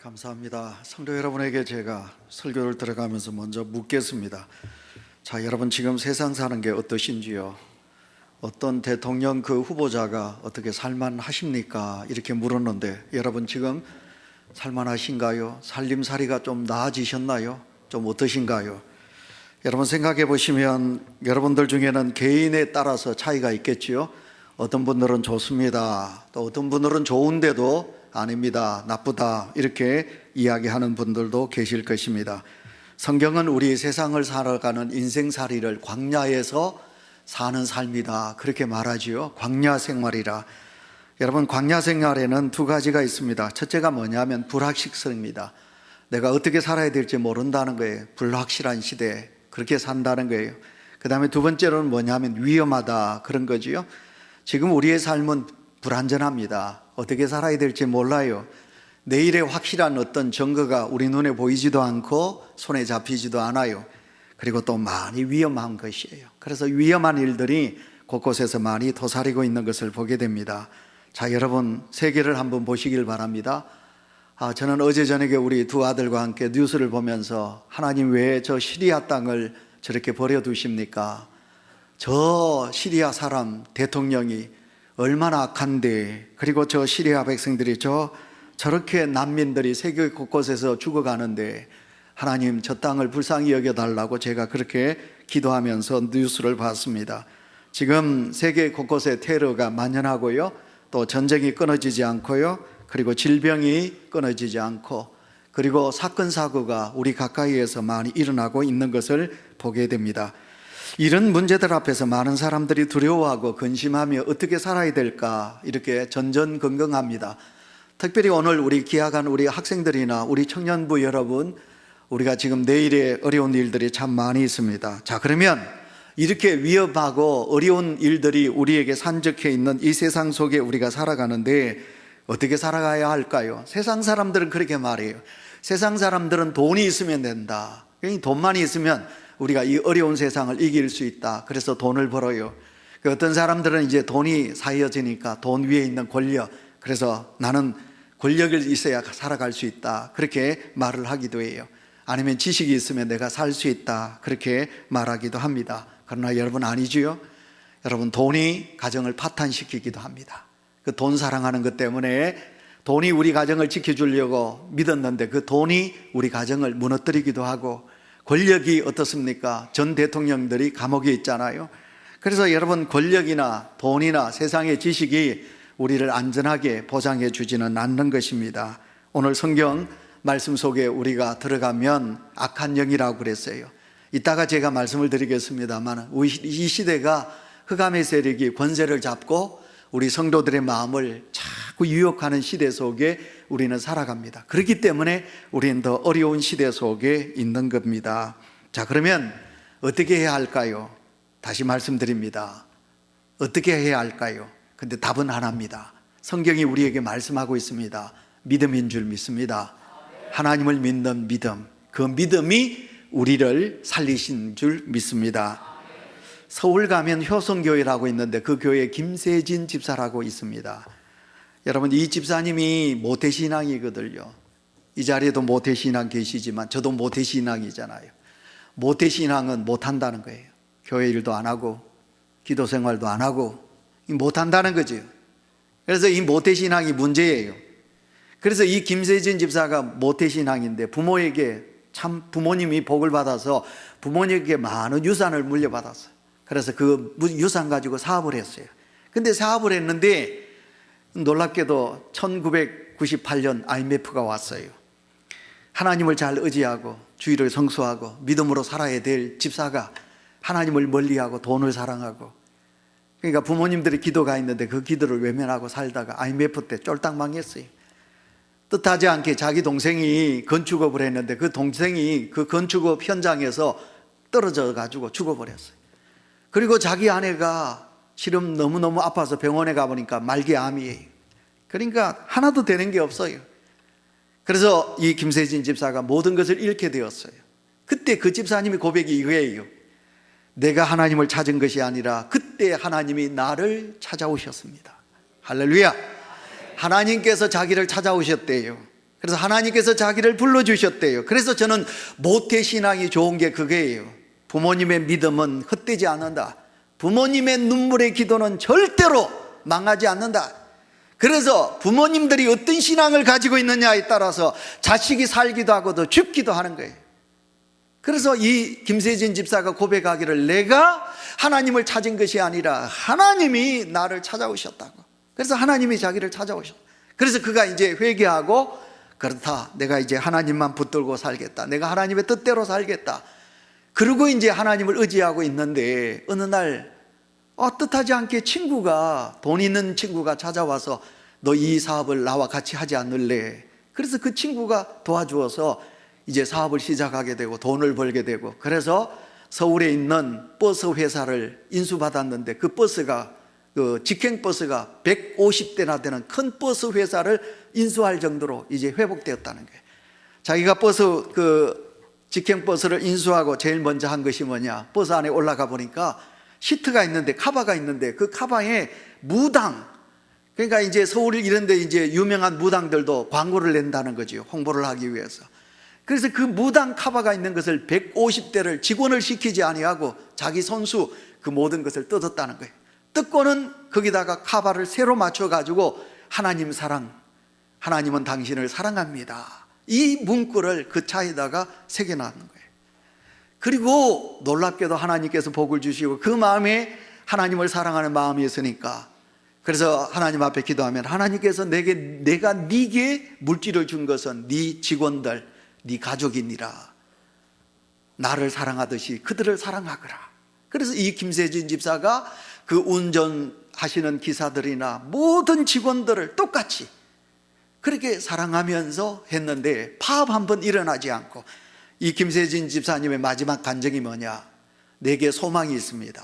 감사합니다. 성도 여러분에게 제가 설교를 들어가면서 먼저 묻겠습니다. 자, 여러분 지금 세상 사는 게 어떠신지요? 어떤 대통령 그 후보자가 어떻게 살만하십니까? 이렇게 물었는데 여러분 지금 살만하신가요? 살림살이가 좀 나아지셨나요? 좀 어떠신가요? 여러분 생각해 보시면 여러분들 중에는 개인에 따라서 차이가 있겠지요. 어떤 분들은 좋습니다. 또 어떤 분들은 좋은데도 아닙니다, 나쁘다 이렇게 이야기하는 분들도 계실 것입니다. 성경은 우리 세상을 살아가는 인생살이를 광야에서 사는 삶이다 그렇게 말하지요. 광야 생활이라. 여러분 광야 생활에는 두 가지가 있습니다. 첫째가 뭐냐면 불확실성입니다. 내가 어떻게 살아야 될지 모른다는 거예요. 불확실한 시대에 그렇게 산다는 거예요. 그 다음에 두 번째로는 뭐냐면 위험하다 그런 거지요. 지금 우리의 삶은 불안전합니다. 어떻게 살아야 될지 몰라요. 내일의 확실한 어떤 증거가 우리 눈에 보이지도 않고 손에 잡히지도 않아요. 그리고 또 많이 위험한 것이에요. 그래서 위험한 일들이 곳곳에서 많이 도사리고 있는 것을 보게 됩니다. 자, 여러분 세계를 한번 보시길 바랍니다. 저는 어제 저녁에 우리 두 아들과 함께 뉴스를 보면서 하나님 왜 저 시리아 땅을 저렇게 버려두십니까? 저 시리아 사람 대통령이 얼마나 악한데, 그리고 저 시리아 백성들이 저렇게 난민들이 세계 곳곳에서 죽어가는데 하나님 저 땅을 불쌍히 여겨달라고 제가 그렇게 기도하면서 뉴스를 봤습니다. 지금 세계 곳곳에 테러가 만연하고요, 또 전쟁이 끊어지지 않고요, 그리고 질병이 끊어지지 않고, 그리고 사건 사고가 우리 가까이에서 많이 일어나고 있는 것을 보게 됩니다. 이런 문제들 앞에서 많은 사람들이 두려워하고 근심하며 어떻게 살아야 될까 이렇게 전전긍긍합니다. 특별히 오늘 우리 기약한 우리 학생들이나 우리 청년부 여러분, 우리가 지금 내일의 어려운 일들이 참 많이 있습니다. 자, 그러면 이렇게 위험하고 어려운 일들이 우리에게 산적해 있는 이 세상 속에 우리가 살아가는데 어떻게 살아가야 할까요? 세상 사람들은 그렇게 말해요. 세상 사람들은 돈이 있으면 된다. 돈만 있으면 우리가 이 어려운 세상을 이길 수 있다. 그래서 돈을 벌어요. 어떤 사람들은 이제 돈이 쌓여지니까 돈 위에 있는 권력, 그래서 나는 권력을 있어야 살아갈 수 있다 그렇게 말을 하기도 해요. 아니면 지식이 있으면 내가 살 수 있다 그렇게 말하기도 합니다. 그러나 여러분 아니지요? 여러분 돈이 가정을 파탄시키기도 합니다. 그 돈 사랑하는 것 때문에 돈이 우리 가정을 지켜주려고 믿었는데 그 돈이 우리 가정을 무너뜨리기도 하고, 권력이 어떻습니까? 전 대통령들이 감옥에 있잖아요. 그래서 여러분 권력이나 돈이나 세상의 지식이 우리를 안전하게 보장해 주지는 않는 것입니다. 오늘 성경 말씀 속에 우리가 들어가면 악한 영이라고 그랬어요. 이따가 제가 말씀을 드리겠습니다만 이 시대가 흑암의 세력이 권세를 잡고 우리 성도들의 마음을 자꾸 유혹하는 시대 속에 우리는 살아갑니다. 그렇기 때문에 우리는 더 어려운 시대 속에 있는 겁니다. 자, 그러면 어떻게 해야 할까요? 다시 말씀드립니다. 어떻게 해야 할까요? 근데 답은 하나입니다. 성경이 우리에게 말씀하고 있습니다. 믿음인 줄 믿습니다. 하나님을 믿는 믿음, 그 믿음이 우리를 살리신 줄 믿습니다. 서울 가면 효성교회라고 있는데 그 교회에 김세진 집사라고 있습니다. 여러분 이 집사님이 모태신앙이거든요. 이 자리에도 모태신앙 계시지만 저도 모태신앙이잖아요. 모태신앙은 못한다는 거예요. 교회 일도 안 하고 기도 생활도 안 하고 못한다는 거죠. 그래서 이 모태신앙이 문제예요. 그래서 이 김세진 집사가 모태신앙인데 부모에게 참 부모님이 복을 받아서 부모님에게 많은 유산을 물려받았어요. 그래서 그 유산 가지고 사업을 했어요. 근데 사업을 했는데 놀랍게도 1998년 IMF가 왔어요. 하나님을 잘 의지하고 주의를 성수하고 믿음으로 살아야 될 집사가 하나님을 멀리하고 돈을 사랑하고, 그러니까 부모님들이 기도가 있는데 그 기도를 외면하고 살다가 IMF 때 쫄딱 망했어요. 뜻하지 않게 자기 동생이 건축업을 했는데 그 동생이 그 건축업 현장에서 떨어져 가지고 죽어버렸어요. 그리고 자기 아내가 실은 너무너무 아파서 병원에 가보니까 말기암이에요. 그러니까 하나도 되는 게 없어요. 그래서 이 김세진 집사가 모든 것을 잃게 되었어요. 그때 그 집사님이 고백이 이거예요. 내가 하나님을 찾은 것이 아니라 그때 하나님이 나를 찾아오셨습니다. 할렐루야. 하나님께서 자기를 찾아오셨대요. 그래서 하나님께서 자기를 불러주셨대요. 그래서 저는 모태신앙이 좋은 게 그게예요. 부모님의 믿음은 헛되지 않는다. 부모님의 눈물의 기도는 절대로 망하지 않는다. 그래서 부모님들이 어떤 신앙을 가지고 있느냐에 따라서 자식이 살기도 하고 또 죽기도 하는 거예요. 그래서 이 김세진 집사가 고백하기를 내가 하나님을 찾은 것이 아니라 하나님이 나를 찾아오셨다고. 그래서 하나님이 자기를 찾아오셨다. 그래서 그가 이제 회개하고 그렇다, 내가 이제 하나님만 붙들고 살겠다, 내가 하나님의 뜻대로 살겠다, 그리고 이제 하나님을 의지하고 있는데 어느 날 뜻하지 않게 친구가, 돈 있는 친구가 찾아와서 너 이 사업을 나와 같이 하지 않을래? 그래서 그 친구가 도와주어서 이제 사업을 시작하게 되고 돈을 벌게 되고, 그래서 서울에 있는 버스 회사를 인수받았는데 그 버스가, 그 직행버스가 150대나 되는 큰 버스 회사를 인수할 정도로 이제 회복되었다는 거예요. 자기가 직행버스를 인수하고 제일 먼저 한 것이 뭐냐, 버스 안에 올라가 보니까 시트가 있는데, 카바가 있는데 그 카바에 무당, 그러니까 이제 서울 이런 데 이제 유명한 무당들도 광고를 낸다는 거죠, 홍보를 하기 위해서. 그래서 그 무당 카바가 있는 것을 150대를 직원을 시키지 아니하고 자기 손수 그 모든 것을 뜯었다는 거예요. 뜯고는 거기다가 카바를 새로 맞춰가지고 하나님 사랑, 하나님은 당신을 사랑합니다, 이 문구를 그 차에다가 새겨놨는 거예요. 그리고 놀랍게도 하나님께서 복을 주시고 그 마음에 하나님을 사랑하는 마음이 있으니까, 그래서 하나님 앞에 기도하면 하나님께서 내가 네게 물질을 준 것은 네 직원들, 네 가족이니라, 나를 사랑하듯이 그들을 사랑하거라. 그래서 이 김세진 집사가 그 운전하시는 기사들이나 모든 직원들을 똑같이 그렇게 사랑하면서 했는데 파업 한번 일어나지 않고, 이 김세진 집사님의 마지막 간증이 뭐냐, 내게 소망이 있습니다,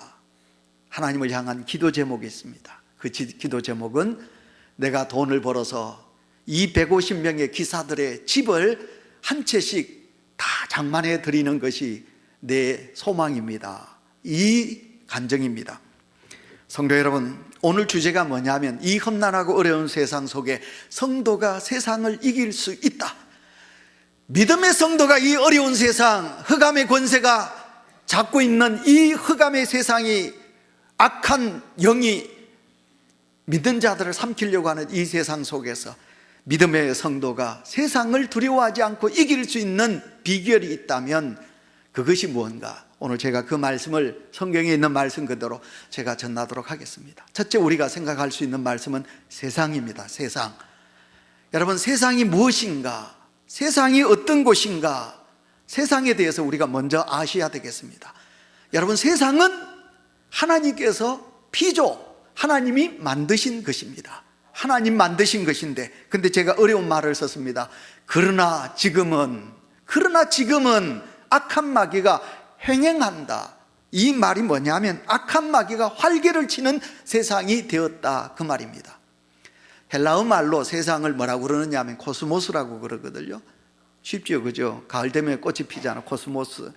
하나님을 향한 기도 제목이 있습니다. 그 기도 제목은 내가 돈을 벌어서 이 150명의 기사들의 집을 한 채씩 다 장만해 드리는 것이 내 소망입니다, 이 간증입니다. 성도 여러분, 오늘 주제가 뭐냐면 이 험난하고 어려운 세상 속에 성도가 세상을 이길 수 있다. 믿음의 성도가 이 어려운 세상, 흑암의 권세가 잡고 있는 이 흑암의 세상이, 악한 영이 믿는 자들을 삼키려고 하는 이 세상 속에서 믿음의 성도가 세상을 두려워하지 않고 이길 수 있는 비결이 있다면 그것이 무언가, 오늘 제가 그 말씀을, 성경에 있는 말씀 그대로 제가 전하도록 하겠습니다. 첫째, 우리가 생각할 수 있는 말씀은 세상입니다. 세상. 여러분, 세상이 무엇인가, 세상이 어떤 곳인가, 세상에 대해서 우리가 먼저 아셔야 되겠습니다. 여러분, 세상은 하나님께서 피조, 하나님이 만드신 것입니다. 하나님 만드신 것인데, 근데 제가 어려운 말을 썼습니다. 그러나 지금은 악한 마귀가 횡행한다. 이 말이 뭐냐면 악한 마귀가 활개를 치는 세상이 되었다, 그 말입니다. 헬라어 말로 세상을 뭐라고 그러느냐 하면 코스모스라고 그러거든요. 쉽죠, 그죠? 가을 되면 꽃이 피잖아, 코스모스.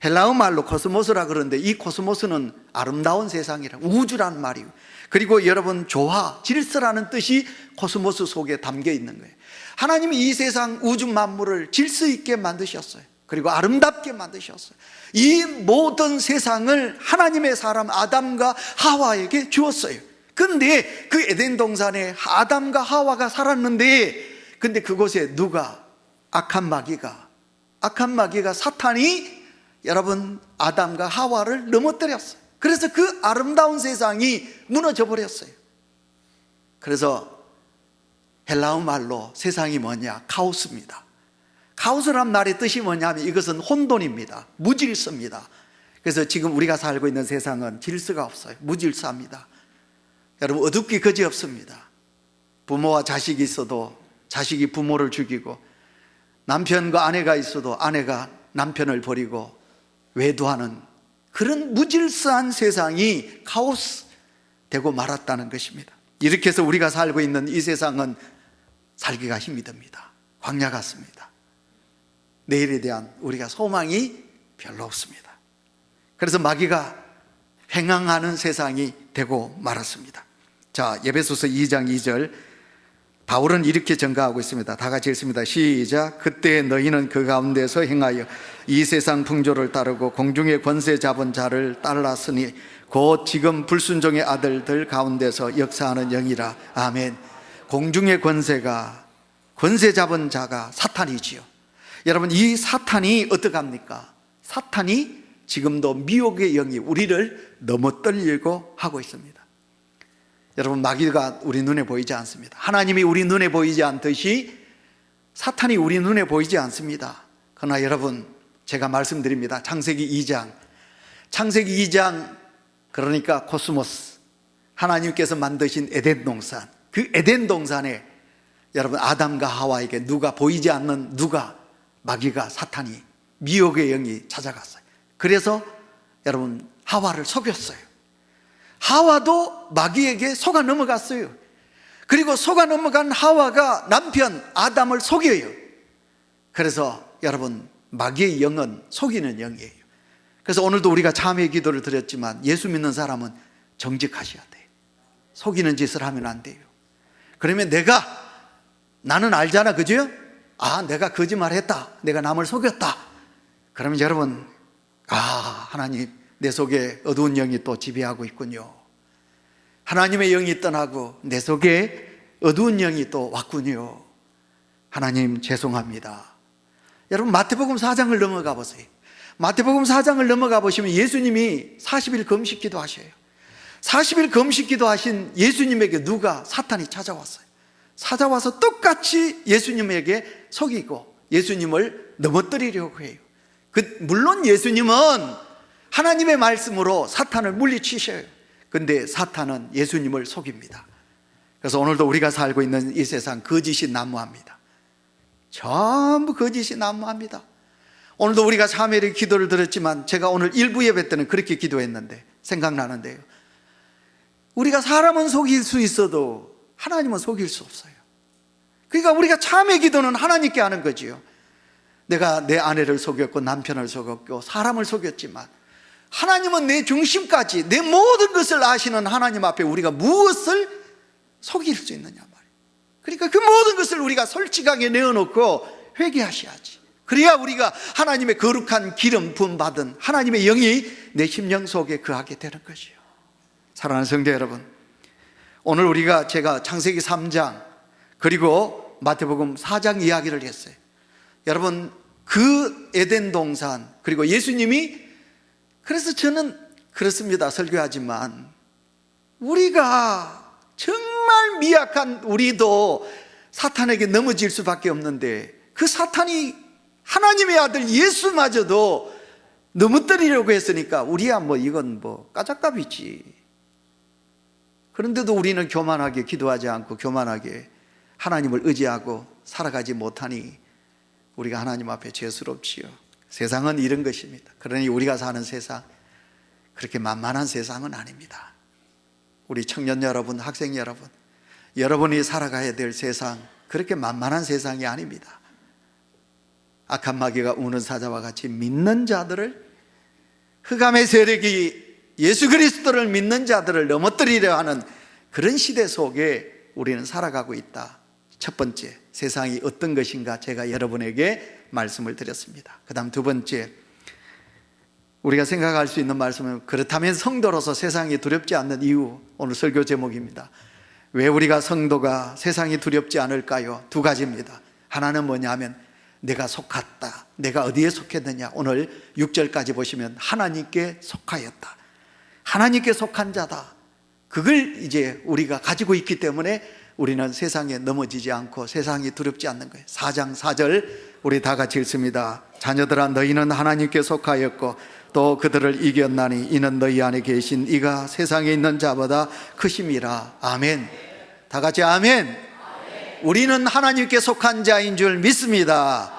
헬라어 말로 코스모스라고 그러는데 이 코스모스는 아름다운 세상이라, 우주라는 말이고, 그리고 여러분, 조화, 질서라는 뜻이 코스모스 속에 담겨 있는 거예요. 하나님이 이 세상 우주 만물을 질서 있게 만드셨어요. 그리고 아름답게 만드셨어요. 이 모든 세상을 하나님의 사람 아담과 하와에게 주었어요. 근데 그 에덴 동산에 아담과 하와가 살았는데, 근데 그곳에 누가, 악한 마귀가 사탄이 여러분 아담과 하와를 넘어뜨렸어요. 그래서 그 아름다운 세상이 무너져 버렸어요. 그래서 헬라어 말로 세상이 뭐냐, 카오스입니다. 카오스란 말의 뜻이 뭐냐면 이것은 혼돈입니다. 무질서입니다. 그래서 지금 우리가 살고 있는 세상은 질서가 없어요. 무질서합니다. 여러분, 어둡기 그지없습니다. 부모와 자식이 있어도 자식이 부모를 죽이고, 남편과 아내가 있어도 아내가 남편을 버리고 외도하는 그런 무질서한 세상이 카오스 되고 말았다는 것입니다. 이렇게 해서 우리가 살고 있는 이 세상은 살기가 힘이 듭니다. 광야 같습니다. 내일에 대한 우리가 소망이 별로 없습니다. 그래서 마귀가 횡행하는 세상이 되고 말았습니다. 자, 에베소서 2장 2절 바울은 이렇게 전가하고 있습니다. 다 같이 읽습니다. 시작. 그때 너희는 그 가운데서 행하여 이 세상 풍조를 따르고 공중의 권세 잡은 자를 따랐으니 곧 지금 불순종의 아들들 가운데서 역사하는 영이라. 아멘. 공중의 권세 잡은 자가 사탄이지요. 여러분, 이 사탄이 어떡합니까? 사탄이 지금도 미혹의 영이 우리를 넘어뜨리려고 하고 있습니다. 여러분, 마귀가 우리 눈에 보이지 않습니다. 하나님이 우리 눈에 보이지 않듯이 사탄이 우리 눈에 보이지 않습니다. 그러나 여러분, 제가 말씀드립니다. 창세기 2장, 그러니까 코스모스, 하나님께서 만드신 에덴 동산, 그 에덴 동산에 여러분, 아담과 하와에게 보이지 않는 마귀가, 사탄이, 미혹의 영이 찾아갔어요. 그래서 여러분, 하와를 속였어요. 하와도 마귀에게 속아 넘어갔어요. 그리고 속아 넘어간 하와가 남편 아담을 속여요. 그래서 여러분, 마귀의 영은 속이는 영이에요. 그래서 오늘도 우리가 참회 기도를 드렸지만 예수 믿는 사람은 정직하셔야 돼요. 속이는 짓을 하면 안 돼요. 그러면 나는 알잖아, 그죠? 내가 거짓말했다, 내가 남을 속였다. 그러면 여러분, 하나님, 내 속에 어두운 영이 또 지배하고 있군요. 하나님의 영이 떠나고 내 속에 어두운 영이 또 왔군요. 하나님, 죄송합니다. 여러분, 마태복음 4장을 넘어가 보세요. 마태복음 4장을 넘어가 보시면 예수님이 40일 금식 기도하셔요. 40일 금식 기도하신 예수님에게 사탄이 찾아왔어요. 찾아와서 똑같이 예수님에게 속이고 예수님을 넘어뜨리려고 해요. 물론 예수님은 하나님의 말씀으로 사탄을 물리치셔요. 근데 사탄은 예수님을 속입니다. 그래서 오늘도 우리가 살고 있는 이 세상 거짓이 난무합니다. 전부 거짓이 난무합니다. 오늘도 우리가 참회의 기도를 드렸지만 제가 오늘 일부 예배 때는 그렇게 기도했는데 생각나는데요. 우리가 사람은 속일 수 있어도 하나님은 속일 수 없어요. 그러니까 우리가 참회 기도는 하나님께 하는 거지요. 내가 내 아내를 속였고 남편을 속였고 사람을 속였지만 하나님은 내 중심까지, 내 모든 것을 아시는 하나님 앞에 우리가 무엇을 속일 수 있느냐 말이에요. 그러니까 그 모든 것을 우리가 솔직하게 내어놓고 회개하셔야지. 그래야 우리가 하나님의 거룩한 기름 부음받은 하나님의 영이 내 심령 속에 거하게 되는 것이요. 사랑하는 성도 여러분, 오늘 제가 창세기 3장 그리고 마태복음 4장 이야기를 했어요. 여러분, 그 에덴 동산, 그리고 예수님이, 그래서 저는 그렇습니다. 설교하지만 우리가 정말 미약한 우리도 사탄에게 넘어질 수밖에 없는데 그 사탄이 하나님의 아들 예수마저도 넘어뜨리려고 했으니까 우리야 이건 까짝값이지. 그런데도 우리는 교만하게 기도하지 않고 교만하게 하나님을 의지하고 살아가지 못하니 우리가 하나님 앞에 죄스럽지요. 세상은 이런 것입니다. 그러니 우리가 사는 세상, 그렇게 만만한 세상은 아닙니다. 우리 청년 여러분, 학생 여러분, 여러분이 살아가야 될 세상, 그렇게 만만한 세상이 아닙니다. 악한 마귀가 우는 사자와 같이 믿는 자들을, 흑암의 세력이 예수 그리스도를 믿는 자들을 넘어뜨리려 하는 그런 시대 속에 우리는 살아가고 있다. 첫 번째, 세상이 어떤 것인가 제가 여러분에게 말씀을 드렸습니다. 그 다음 두 번째, 우리가 생각할 수 있는 말씀은, 그렇다면 성도로서 세상이 두렵지 않는 이유, 오늘 설교 제목입니다. 왜 우리가 성도가 세상이 두렵지 않을까요? 두 가지입니다. 하나는 뭐냐면 내가 속았다, 내가 어디에 속했느냐. 오늘 6절까지 보시면 하나님께 속하였다, 하나님께 속한 자다. 그걸 이제 우리가 가지고 있기 때문에 우리는 세상에 넘어지지 않고 세상이 두렵지 않는 거예요. 4장 4절 우리 다 같이 읽습니다. 자녀들아, 너희는 하나님께 속하였고 또 그들을 이겼나니 이는 너희 안에 계신 이가 세상에 있는 자보다 크심이라. 아멘. 다 같이 아멘. 우리는 하나님께 속한 자인 줄 믿습니다.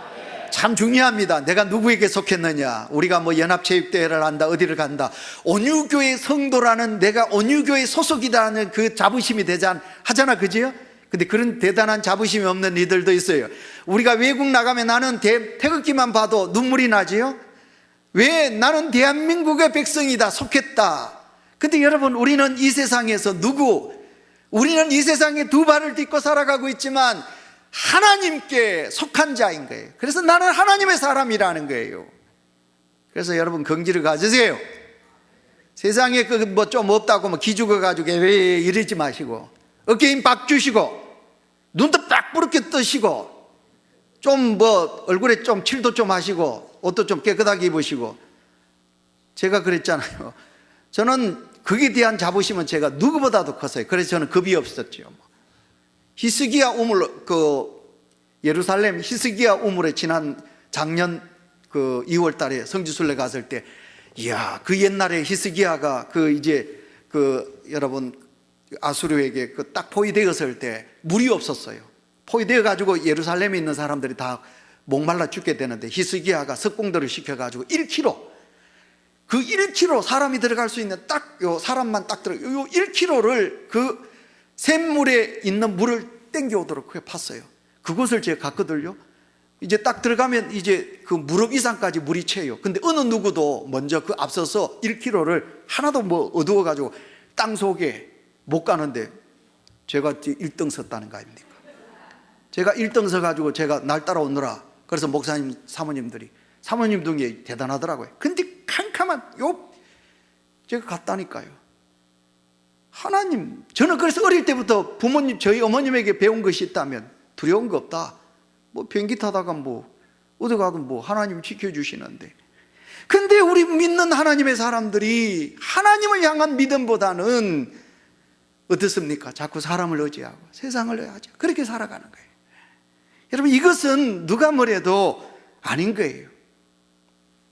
참 중요합니다. 내가 누구에게 속했느냐. 우리가 연합체육대회를 한다, 어디를 간다, 온유교의 성도라는, 내가 온유교의 소속이라는 그 자부심이 하잖아, 그지요? 근데 그런 대단한 자부심이 없는 이들도 있어요. 우리가 외국 나가면 나는 태극기만 봐도 눈물이 나지요? 왜? 나는 대한민국의 백성이다, 속했다. 근데 여러분, 우리는 이 세상에서 우리는 이 세상에 두 발을 딛고 살아가고 있지만 하나님께 속한 자인 거예요. 그래서 나는 하나님의 사람이라는 거예요. 그래서 여러분 긍지를 가지세요. 세상에 그 뭐 좀 없다고 기죽어 가지고 왜 이러지 마시고, 어깨 힘 빡 주시고, 눈도 딱 부럽게 뜨시고, 좀 뭐 얼굴에 좀 칠도 좀 하시고, 옷도 좀 깨끗하게 입으시고. 제가 그랬잖아요. 저는 거기에 대한 자부심은 제가 누구보다도 컸어요. 그래서 저는 겁이 없었죠. 히스기야 우물, 예루살렘 히스기야 우물에 지난 작년 2월 달에 성지순례 갔을 때, 이야, 그 옛날에 히스기야가 여러분 아수르에게 딱 포위되었을 때 물이 없었어요. 포위되어 가지고 예루살렘에 있는 사람들이 다 목말라 죽게 되는데, 히스기야가 석공들을 시켜가지고 1km, 그 1km 사람이 들어갈 수 있는 사람만 딱 들어, 요 1km를 그 샘물에 있는 물을 땡겨오도록 그렇게 팠어요. 그곳을 제가 갔거든요. 이제 딱 들어가면 이제 그 무릎 이상까지 물이 채요. 근데 어느 누구도 먼저 그 앞서서 1km를 하나도 어두워가지고 땅 속에 못 가는데 제가 1등 섰다는 거 아닙니까? 제가 1등 서가지고 제가 날 따라오느라, 그래서 목사님, 사모님 등이 대단하더라고요. 근데 캄캄한 제가 갔다니까요. 하나님, 저는 그래서 어릴 때부터 부모님, 저희 어머님에게 배운 것이 있다면 두려운 거 없다. 비행기 타다가 어디 가든 하나님 지켜주시는데. 근데 우리 믿는 하나님의 사람들이 하나님을 향한 믿음보다는 어떻습니까? 자꾸 사람을 의지하고 세상을 의지하고 그렇게 살아가는 거예요. 여러분, 이것은 누가 뭐래도 아닌 거예요.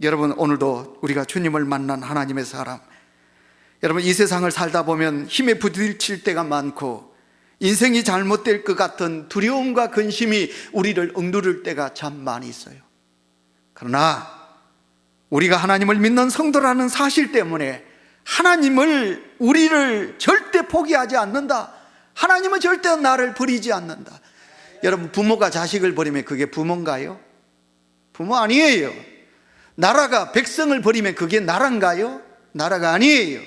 여러분, 오늘도 우리가 주님을 만난 하나님의 사람, 여러분, 이 세상을 살다 보면 힘에 부딪힐 때가 많고 인생이 잘못될 것 같은 두려움과 근심이 우리를 억누를 때가 참 많이 있어요. 그러나 우리가 하나님을 믿는 성도라는 사실 때문에 우리를 절대 포기하지 않는다. 하나님은 절대 나를 버리지 않는다. 여러분, 부모가 자식을 버리면 그게 부모인가요? 부모 아니에요. 나라가 백성을 버리면 그게 나라인가요? 나라가 아니에요.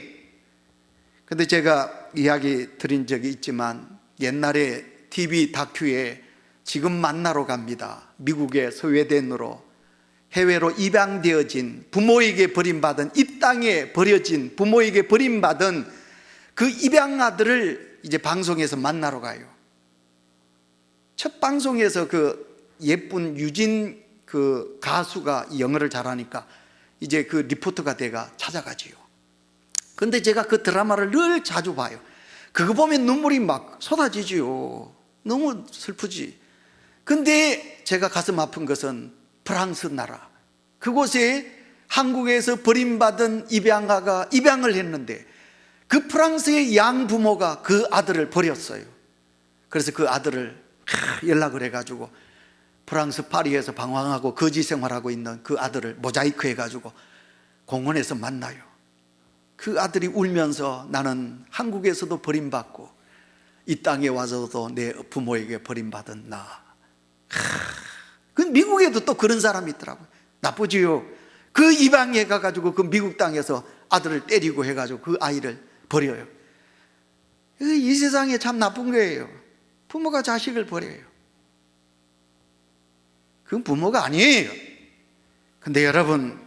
근데 제가 이야기 드린 적이 있지만, 옛날에 TV 다큐에 지금 만나러 갑니다, 미국의 스웨덴으로 해외로 입양되어진, 부모에게 버림받은, 이 땅에 버려진 부모에게 버림받은 그 입양아들을 이제 방송에서 만나러 가요. 첫 방송에서 그 예쁜 유진 그 가수가 영어를 잘하니까 이제 그 리포터가 돼가 찾아가지요. 근데 제가 그 드라마를 늘 자주 봐요. 그거 보면 눈물이 막 쏟아지지요. 너무 슬프지. 근데 제가 가슴 아픈 것은 프랑스 나라, 그곳에 한국에서 버림받은 입양아가 입양을 했는데 그 프랑스의 양부모가 그 아들을 버렸어요. 그래서 그 아들을 연락을 해가지고 프랑스 파리에서 방황하고 거지 생활하고 있는 그 아들을 모자이크 해가지고 공원에서 만나요. 그 아들이 울면서 나는 한국에서도 버림받고 이 땅에 와서도 내 부모에게 버림받은 나. 그 미국에도 또 그런 사람이 있더라고요. 나쁘지요. 그 이방에 가가지고 그 미국 땅에서 아들을 때리고 해가지고 그 아이를 버려요. 이 세상에 참 나쁜 거예요. 부모가 자식을 버려요. 그건 부모가 아니에요. 근데 여러분,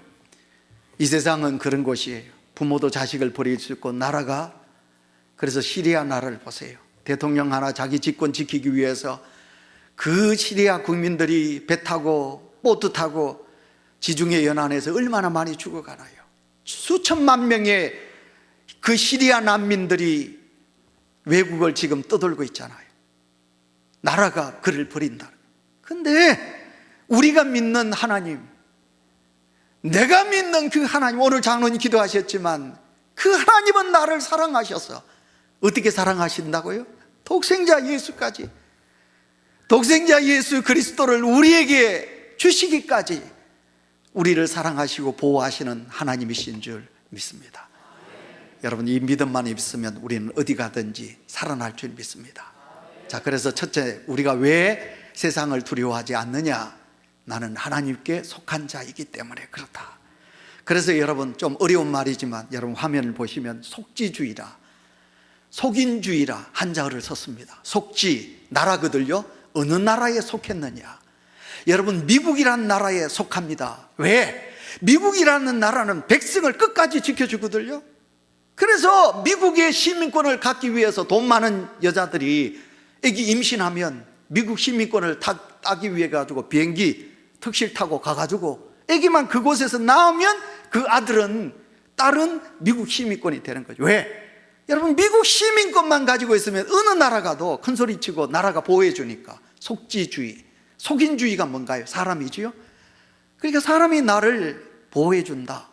이 세상은 그런 곳이에요. 부모도 자식을 버릴 수 있고 나라가, 그래서 시리아 나라를 보세요. 대통령 하나 자기 집권 지키기 위해서 그 시리아 국민들이 배 타고 보트 타고 지중해 연안에서 얼마나 많이 죽어가나요? 수천만 명의 그 시리아 난민들이 외국을 지금 떠돌고 있잖아요. 나라가 그를 버린다. 근데 우리가 믿는 하나님, 내가 믿는 그 하나님, 오늘 장로님 기도하셨지만 그 하나님은 나를 사랑하셔서 어떻게 사랑하신다고요? 독생자 예수까지, 독생자 예수 그리스도를 우리에게 주시기까지 우리를 사랑하시고 보호하시는 하나님이신 줄 믿습니다. 여러분, 이 믿음만 있으면 우리는 어디 가든지 살아날 줄 믿습니다. 자, 그래서 첫째, 우리가 왜 세상을 두려워하지 않느냐? 나는 하나님께 속한 자이기 때문에 그렇다. 그래서 여러분, 좀 어려운 말이지만 여러분 화면을 보시면 속지주의라, 속인주의라 한자어를 썼습니다. 속지, 나라거들요. 어느 나라에 속했느냐? 여러분, 미국이라는 나라에 속합니다. 왜? 미국이라는 나라는 백성을 끝까지 지켜주거든요. 그래서 미국의 시민권을 갖기 위해서 돈 많은 여자들이 애기 임신하면 미국 시민권을 따기 위해 가지고 비행기 특실 타고 가가지고 애기만 그곳에서 낳으면 그 딸은 미국 시민권이 되는 거죠. 왜? 여러분, 미국 시민권만 가지고 있으면 어느 나라 가도 큰 소리 치고 나라가 보호해 주니까. 속지주의, 속인주의가 뭔가요? 사람이지요. 그러니까 사람이 나를 보호해 준다.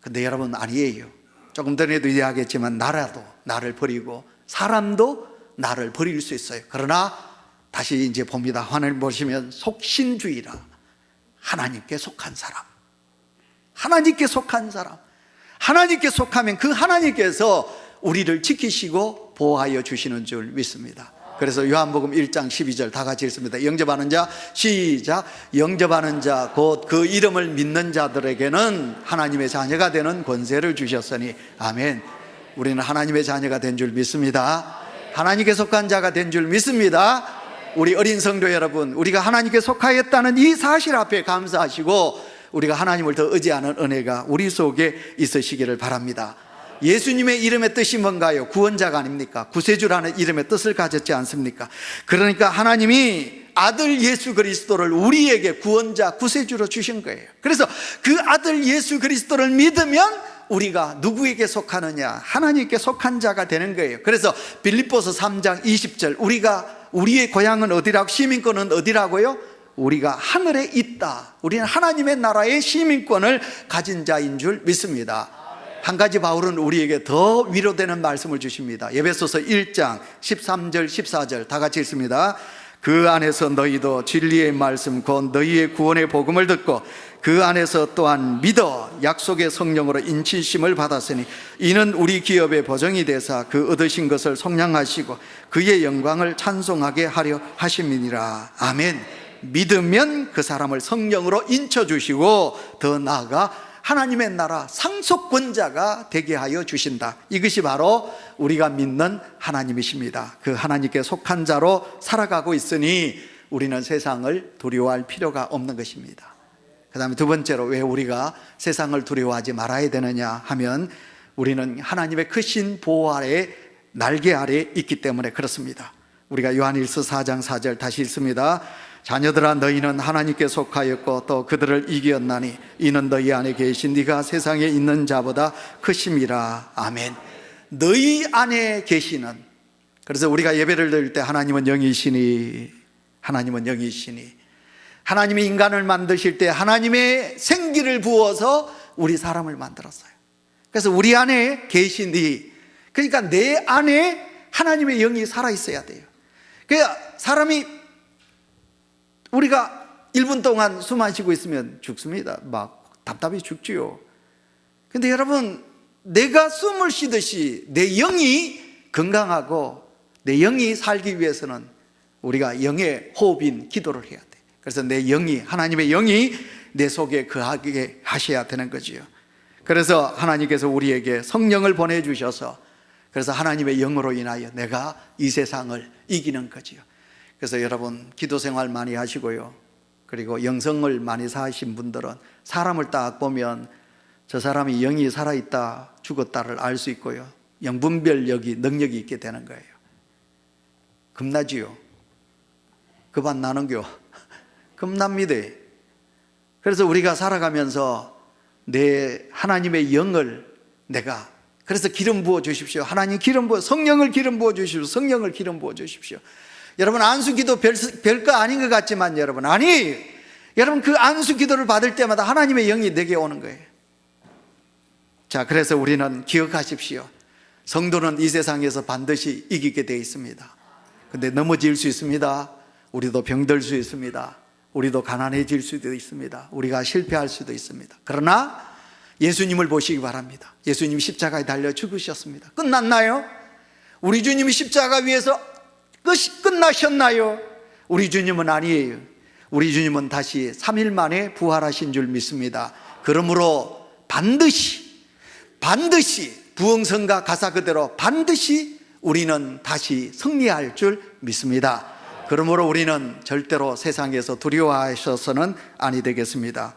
근데 여러분, 아니에요. 조금 전에도 이야기했지만 나라도 나를 버리고 사람도 나를 버릴 수 있어요. 그러나 다시 이제 봅니다. 하나님 보시면 속신주의라. 하나님께 속한 사람, 하나님께 속한 사람, 하나님께 속하면 그 하나님께서 우리를 지키시고 보호하여 주시는 줄 믿습니다. 그래서 요한복음 1장 12절 다 같이 읽습니다. 영접하는 자, 시작. 영접하는 자, 곧 그 이름을 믿는 자들에게는 하나님의 자녀가 되는 권세를 주셨으니 아멘. 우리는 하나님의 자녀가 된 줄 믿습니다. 하나님께 속한 자가 된 줄 믿습니다. 우리 어린 성도 여러분, 우리가 하나님께 속하였다는 이 사실 앞에 감사하시고 우리가 하나님을 더 의지하는 은혜가 우리 속에 있으시기를 바랍니다. 예수님의 이름의 뜻이 뭔가요? 구원자가 아닙니까? 구세주라는 이름의 뜻을 가졌지 않습니까? 그러니까 하나님이 아들 예수 그리스도를 우리에게 구원자, 구세주로 주신 거예요. 그래서 그 아들 예수 그리스도를 믿으면 우리가 누구에게 속하느냐? 하나님께 속한 자가 되는 거예요. 그래서 빌립보서 3장 20절, 우리의 고향은 어디라고? 시민권은 어디라고요? 우리가 하늘에 있다. 우리는 하나님의 나라의 시민권을 가진 자인 줄 믿습니다. 한 가지 바울은 우리에게 더 위로되는 말씀을 주십니다. 에베소서 1장 13절 14절 다 같이 읽습니다. 그 안에서 너희도 진리의 말씀 곧 너희의 구원의 복음을 듣고 그 안에서 또한 믿어 약속의 성령으로 인치심을 받았으니 이는 우리 기업의 보정이 되사 그 얻으신 것을 속량하시고 그의 영광을 찬송하게 하려 하심이니라. 아멘. 믿으면 그 사람을 성령으로 인쳐주시고 더 나아가 하나님의 나라 상속권자가 되게 하여 주신다. 이것이 바로 우리가 믿는 하나님이십니다. 그 하나님께 속한 자로 살아가고 있으니 우리는 세상을 두려워할 필요가 없는 것입니다. 그 다음에 두 번째로 왜 우리가 세상을 두려워하지 말아야 되느냐 하면 우리는 하나님의 크신 보호 아래, 날개 아래 있기 때문에 그렇습니다. 우리가 요한일서 4장 4절 다시 읽습니다. 자녀들아 너희는 하나님께 속하였고 또 그들을 이기었나니 이는 너희 안에 계신 네가 세상에 있는 자보다 크심이라. 아멘. 너희 안에 계시는, 그래서 우리가 예배를 드릴 때 하나님은 영이시니, 하나님은 영이시니, 하나님이 인간을 만드실 때 하나님의 생기를 부어서 우리 사람을 만들었어요. 그래서 우리 안에 계시니, 그러니까 내 안에 하나님의 영이 살아있어야 돼요. 그러니까 사람이, 우리가 1분 동안 숨 안 쉬고 있으면 죽습니다. 막 답답해 죽지요. 근데 여러분, 내가 숨을 쉬듯이 내 영이 건강하고 내 영이 살기 위해서는 우리가 영의 호흡인 기도를 해야 돼. 그래서 내 영이, 하나님의 영이 내 속에 거하게 하셔야 되는 거지요. 그래서 하나님께서 우리에게 성령을 보내주셔서, 그래서 하나님의 영으로 인하여 내가 이 세상을 이기는 거지요. 그래서 여러분, 기도 생활 많이 하시고요, 그리고 영성을 많이 사신 분들은 사람을 딱 보면 저 사람이 영이 살아있다 죽었다를 알 수 있고요, 영분별 능력이 있게 되는 거예요. 겁나지요? 겁 안 나는겨? 겁납니다. 그래서 우리가 살아가면서 내 하나님의 영을 내가, 그래서 기름 부어 주십시오. 하나님 기름 부어, 성령을 기름 부어 주십시오. 성령을 기름 부어 주십시오. 여러분, 안수기도 별거 아닌 것 같지만 여러분, 여러분 그 안수기도를 받을 때마다 하나님의 영이 내게 오는 거예요. 자, 그래서 우리는 기억하십시오. 성도는 이 세상에서 반드시 이기게 되어 있습니다. 근데 넘어질 수 있습니다. 우리도 병들 수 있습니다. 우리도 가난해질 수도 있습니다. 우리가 실패할 수도 있습니다. 그러나 예수님을 보시기 바랍니다. 예수님이 십자가에 달려 죽으셨습니다. 끝났나요? 우리 주님이 십자가 위에서 끝나셨나요? 우리 주님은 아니에요. 우리 주님은 다시 3일 만에 부활하신 줄 믿습니다. 그러므로 반드시 부흥성가 가사 그대로 반드시 우리는 다시 승리할 줄 믿습니다. 그러므로 우리는 절대로 세상에서 두려워하셔서는 아니 되겠습니다.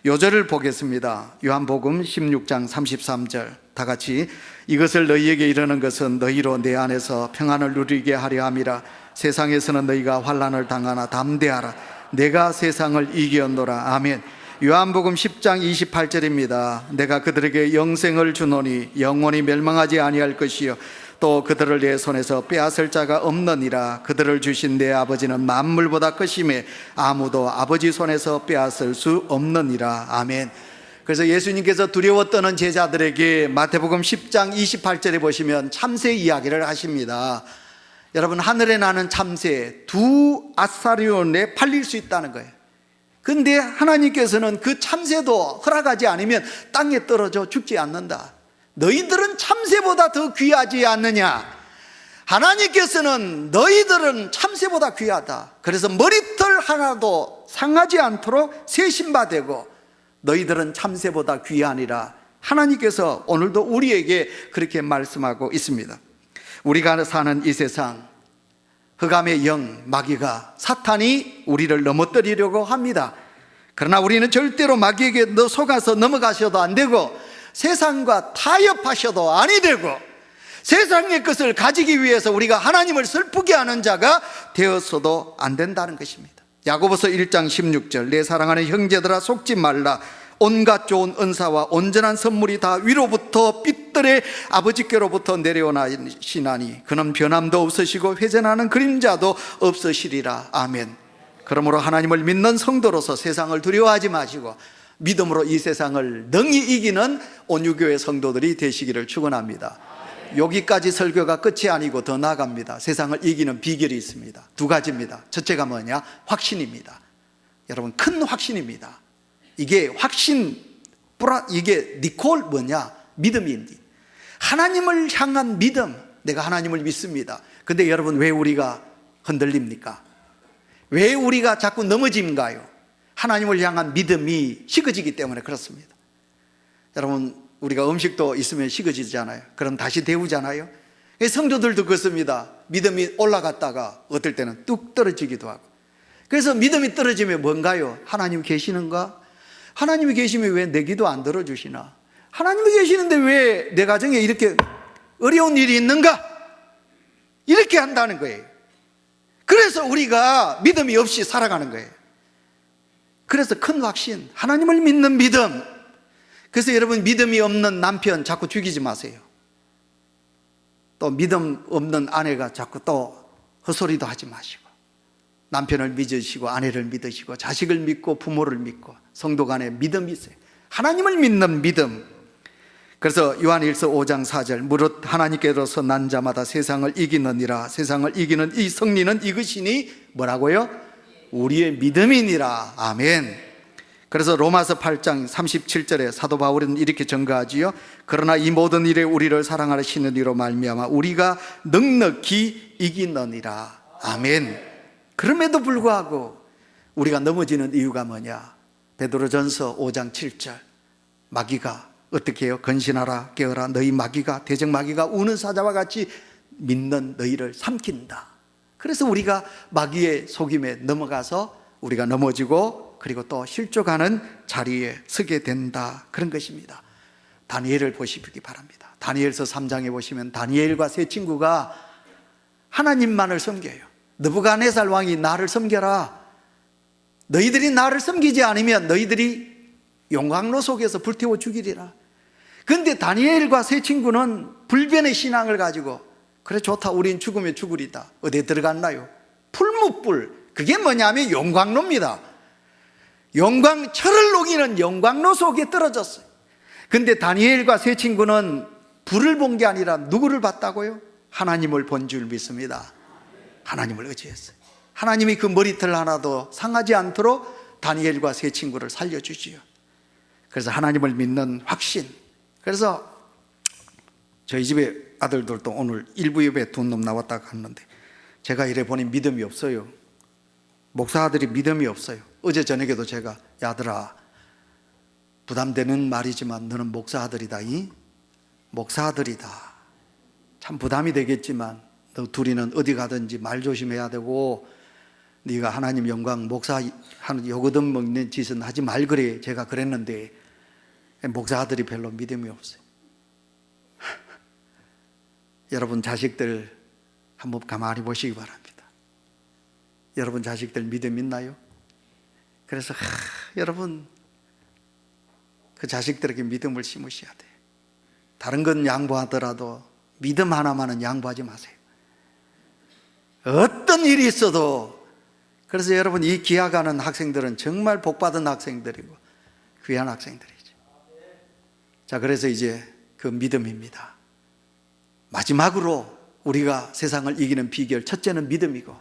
요절을 보겠습니다. 요한복음 16장 33절 다 같이 이것을 너희에게 이르는 것은 너희로 내 안에서 평안을 누리게 하려 함이라. 세상에서는 너희가 환난을 당하나 담대하라. 내가 세상을 이기었노라. 아멘. 요한복음 10장 28절입니다. 내가 그들에게 영생을 주노니 영원히 멸망하지 아니할 것이요 또 그들을 내 손에서 빼앗을 자가 없느니라. 그들을 주신 내 아버지는 만물보다 크심에 아무도 아버지 손에서 빼앗을 수 없느니라. 아멘. 그래서 예수님께서 두려워 떠는 제자들에게 마태복음 10장 28절에 보시면 참새 이야기를 하십니다. 여러분, 하늘에 나는 참새 2아사리온에 팔릴 수 있다는 거예요. 근데 하나님께서는 그 참새도 허락하지 않으면 땅에 떨어져 죽지 않는다. 너희들은 참새보다 더 귀하지 않느냐? 하나님께서는 너희들은 참새보다 귀하다. 그래서 머리털 하나도 상하지 않도록 세신바되고 너희들은 참새보다 귀하니라. 하나님께서 오늘도 우리에게 그렇게 말씀하고 있습니다. 우리가 사는 이 세상, 흑암의 영, 마귀가, 사탄이 우리를 넘어뜨리려고 합니다. 그러나 우리는 절대로 마귀에게 속아서 넘어가셔도 안 되고 세상과 타협하셔도 아니 되고 세상의 것을 가지기 위해서 우리가 하나님을 슬프게 하는 자가 되어서도 안 된다는 것입니다. 야고보서 1장 16절 내 사랑하는 형제들아 속지 말라. 온갖 좋은 은사와 온전한 선물이 다 위로부터 빛들의 아버지께로부터 내려오시나니 그는 변함도 없으시고 회전하는 그림자도 없으시리라. 아멘. 그러므로 하나님을 믿는 성도로서 세상을 두려워하지 마시고 믿음으로 이 세상을 능히 이기는 온유교회 성도들이 되시기를 축원합니다. 여기까지 설교가 끝이 아니고 더 나아갑니다. 세상을 이기는 비결이 있습니다. 2가지입니다. 첫째가 뭐냐? 확신입니다. 여러분, 큰 확신입니다. 이게 확신, 이게 니콜 뭐냐? 믿음입니다. 하나님을 향한 믿음. 내가 하나님을 믿습니다. 근데 여러분, 왜 우리가 흔들립니까? 왜 우리가 자꾸 넘어짐가요? 하나님을 향한 믿음이 식어지기 때문에 그렇습니다. 여러분, 우리가 음식도 있으면 식어지잖아요. 그럼 다시 데우잖아요. 성도들도 그렇습니다. 믿음이 올라갔다가 어떨 때는 뚝 떨어지기도 하고. 그래서 믿음이 떨어지면 뭔가요? 하나님 계시는가? 하나님이 계시면 왜 내 기도 안 들어주시나? 하나님이 계시는데 왜 내 가정에 이렇게 어려운 일이 있는가? 이렇게 한다는 거예요. 그래서 우리가 믿음이 없이 살아가는 거예요. 그래서 큰 확신, 하나님을 믿는 믿음. 그래서 여러분, 믿음이 없는 남편 자꾸 죽이지 마세요. 또 믿음 없는 아내가 자꾸 또 헛소리도 하지 마시고 남편을 믿으시고 아내를 믿으시고 자식을 믿고 부모를 믿고 성도 간에 믿음이 있어요. 하나님을 믿는 믿음. 그래서 요한일서 5장 4절 무릇 하나님께로서 난 자마다 세상을 이기느니라. 세상을 이기는 이 승리는 이것이니 뭐라고요? 우리의 믿음이니라. 아멘. 그래서 로마서 8장 37절에 사도 바울은 이렇게 증거하지요. 그러나 이 모든 일에 우리를 사랑하시는 이로 말미암아 우리가 넉넉히 이기느니라. 아멘. 그럼에도 불구하고 우리가 넘어지는 이유가 뭐냐? 베드로전서 5장 7절 마귀가 어떻게 해요? 근신하라 깨어라 너희 마귀가 대적 마귀가 우는 사자와 같이 믿는 너희를 삼킨다. 그래서 우리가 마귀의 속임에 넘어가서 우리가 넘어지고 그리고 또 실족하는 자리에 서게 된다. 그런 것입니다. 다니엘을 보시기 바랍니다. 다니엘서 3장에 보시면 다니엘과 세 친구가 하나님만을 섬겨요. 느부갓네살 왕이 나를 섬겨라. 너희들이 나를 섬기지 않으면 너희들이 용광로 속에서 불태워 죽이리라. 그런데 다니엘과 세 친구는 불변의 신앙을 가지고 그래 좋다 우린 죽으면 죽으리다. 어디에 들어갔나요? 풀무불. 그게 뭐냐면 용광로입니다. 철을 녹이는 용광로 속에 떨어졌어요. 근데 다니엘과 세 친구는 불을 본 게 아니라 누구를 봤다고요? 하나님을 본 줄 믿습니다. 하나님을 의지했어요. 하나님이 그 머리털 하나도 상하지 않도록 다니엘과 세 친구를 살려주지요. 그래서 하나님을 믿는 확신. 그래서 저희 집에 아들들도 오늘 일부 예배 두 놈 나왔다 갔는데 제가 이래 보니 믿음이 없어요. 목사 아들이 믿음이 없어요. 어제 저녁에도 제가 야 아들아 부담되는 말이지만 너는 목사 아들이다. 목사 아들이다. 참 부담이 되겠지만 너 둘이는 어디 가든지 말 조심해야 되고 네가 하나님 영광 목사 하는 요거든 먹는 짓은 하지 말 그래. 제가 그랬는데 목사들이 별로 믿음이 없어요. 여러분 자식들 한번 가만히 보시기 바랍니다. 여러분 자식들 믿음 있나요? 그래서 여러분 그 자식들에게 믿음을 심으셔야 돼요. 다른 건 양보하더라도 믿음 하나만은 양보하지 마세요. 어떤 일이 있어도. 그래서 여러분 이 기하가는 학생들은 정말 복받은 학생들이고 귀한 학생들이죠. 자, 그래서 이제 그 믿음입니다. 마지막으로 우리가 세상을 이기는 비결, 첫째는 믿음이고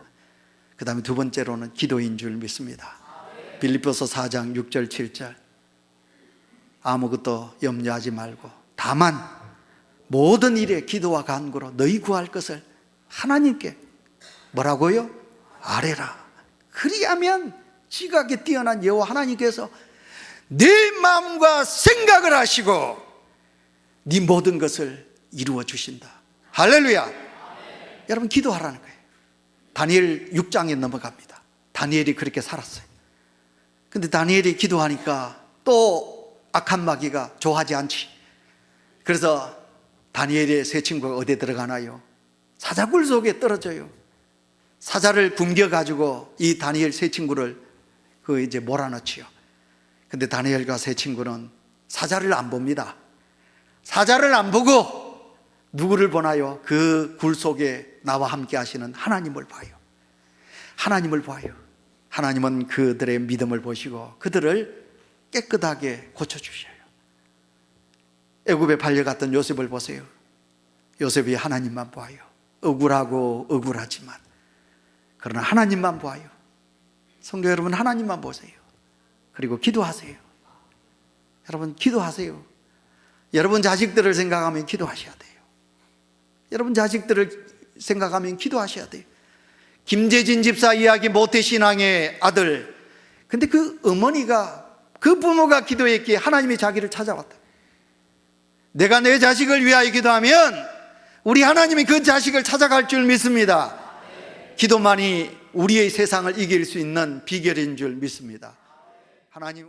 그 다음에 두 번째로는 기도인 줄 믿습니다. 빌립보서 4장 6절 7절 아무것도 염려하지 말고 다만 모든 일에 기도와 간구로 너희 구할 것을 하나님께 뭐라고요? 아뢰라. 그리하면 지각에 뛰어난 여호와 하나님께서 네 마음과 생각을 하시고 네 모든 것을 이루어 주신다. 할렐루야. 여러분 기도하라는 거예요. 다니엘 6장에 넘어갑니다. 다니엘이 그렇게 살았어요. 근데 다니엘이 기도하니까 또 악한 마귀가 좋아하지 않지. 그래서 다니엘의 세 친구가 어디에 들어가나요? 사자굴 속에 떨어져요. 사자를 굶겨가지고 이 다니엘 세 친구를 이제 몰아넣지요. 근데 다니엘과 세 친구는 사자를 안 봅니다. 사자를 안 보고 누구를 보나요? 그 굴 속에 나와 함께 하시는 하나님을 봐요. 하나님을 봐요. 하나님은 그들의 믿음을 보시고 그들을 깨끗하게 고쳐주셔요. 애굽에 팔려갔던 요셉을 보세요. 요셉이 하나님만 봐요. 억울하고 억울하지만 그러나 하나님만 봐요. 성도 여러분 하나님만 보세요. 그리고 기도하세요. 여러분 기도하세요. 여러분 자식들을 생각하면 기도하셔야 돼요. 여러분 자식들을 생각하면 기도하셔야 돼요. 김재진 집사 이야기 모태신앙의 아들, 근데 그 어머니가 그 부모가 기도했기에 하나님이 자기를 찾아왔다. 내가 내 자식을 위하여 기도하면 우리 하나님이 그 자식을 찾아갈 줄 믿습니다. 기도만이 우리의 세상을 이길 수 있는 비결인 줄 믿습니다. 하나님